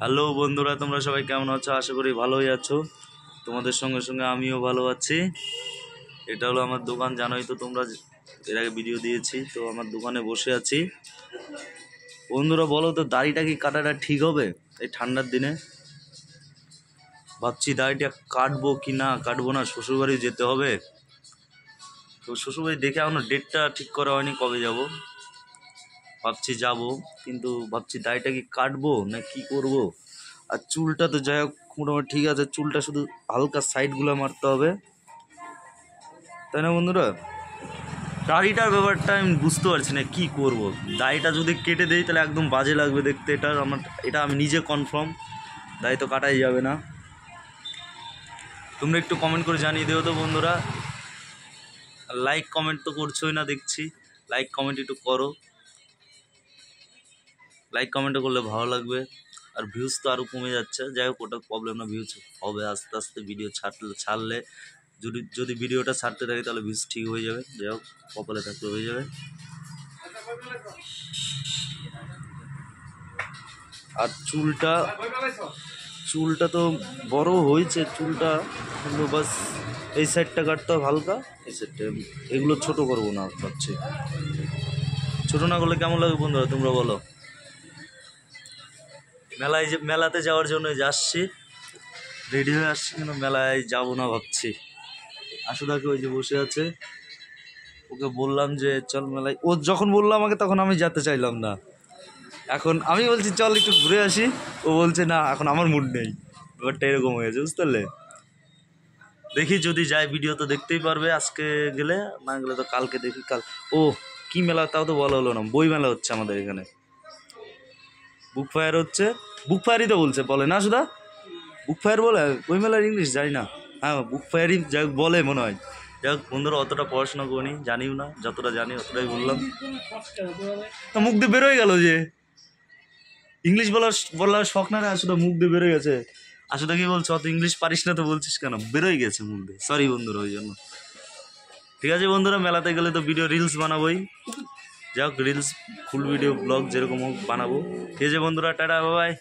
Hello বন্ধুরা, তোমরা সবাই কেমন আছো? আশা করি ভালোই আছো। তোমাদের সঙ্গে সঙ্গে আমিও ভালো আছি। এটা হলো আমার দোকান, জানোই তো তোমরা, এর আগে ভিডিও দিয়েছি। তো আমার দোকানে বসে আছি। বন্ধুরা বলো তো, দাড়িটা কি কাটাটা ঠিক হবে এই ঠান্ডার দিনে? ভাবছি দাড়িটা কাটবো কি না কাটবো না, শ্বশুরবাড়ি যেতে হবে। তো শ্বশুরবাড়ি দেখে এখনো ডেটটা ঠিক করা হয়নি কবে যাব। ভাবছি যাব, কিন্তু ভাবছি দাড়িটা কি কাটবো না কি করব। আর চুলটা তো যাই হোক মোটামুটি ঠিক আছে, চুলটা শুধু হালকা সাইডগুলো মারতে হবে, তাই না বন্ধুরা? দাড়িটার ব্যাপারটা আমি বুঝতে পারছি না কি করব। দাড়িটা যদি কেটে দেই তাহলে একদম বাজে লাগবে দেখতে, এটা আমি নিজে কনফার্ম। দাড়ি তো কাটাই যাবে না। তোমরা একটু কমেন্ট করে জানিয়ে দিও তো বন্ধুরা। লাইক কমেন্ট তো করছোই না দেখছি, লাইক কমেন্ট একটু করো। লাইক কমেন্টও করলে ভালো লাগবে। আর ভিউজ তো আরও কমে যাচ্ছে, যাই হোক ওটা প্রবলেম না, ভিউজ হবে আস্তে আস্তে। ভিডিও ছাড়লে যদি ভিডিওটা ছাড়তে থাকি তাহলে ভিউজ ঠিক হয়ে যাবে। যাই হোক, কপালে থাকলে হয়ে যাবে। আর চুলটা তো বড় হয়েছে চুলটা, কিন্তু বাস এই সাইডটা কাটতে হবে হালকা, এই সাইডটা। এগুলো ছোট করবো না ভাবছি। ছোট না করলে কেমন লাগে বন্ধুরা তোমরা বলো? মেলাতে যাওয়ার জন্য যাচ্ছি, রেডি হয়ে আসছি, কিন্তু মেলায় যাবো না ভাবছি। আসুদাকে ওই যে বসে আছে, ওকে বললাম যে চল মেলায়। ও যখন বললো আমাকে তখন আমি যেতে চাইলাম না। এখন আমি বলছি চল একটু ঘুরে আসি, ও বলছে না এখন আমার মুড নেই। ব্যাপারটা এরকম হয়েছে, বুঝতে পারলে? দেখি যদি যাই, ভিডিও তো দেখতেই পারবে আজকে গেলে, না গেলে তো কালকে দেখি। ও কি মেলা তাও তো বলা হলো না। বই মেলা হচ্ছে আমাদের এখানে, বুক ফায়ার হচ্ছে। বুক ফায়ারই তো বলে না সুদা? বুক ফায়ার বলে বই মেলার ইংলিশ জানি না। হ্যাঁ, বুক ফায়ারই যাই হোক বলে মনে হয়। যাই হোক বন্ধুরা, অতটা পড়াশোনা করিনি, জানিও না, যতটা জানি অতটাই বললাম। তা মুখ দিয়ে বেরোয় গেল যে ইংলিশ বলার শখ না রে, আসলে মুখ দিয়ে বেরোয় গেছে। আসলে কি বলছো, অত ইংলিশ পারিস না তো বলছিস কেন? বেরোয় গেছে মুখ দিয়ে, সরি বন্ধুরা ওই জন্য। ঠিক আছে বন্ধুরা, মেলাতে গেলে তো ভিডিও রিলস বানাবোই। যাই হোক, রিলস ফুল ভিডিও ব্লগ যেরকম হোক বানাবো। ঠিক আছে বন্ধুরা, টাটা বাই।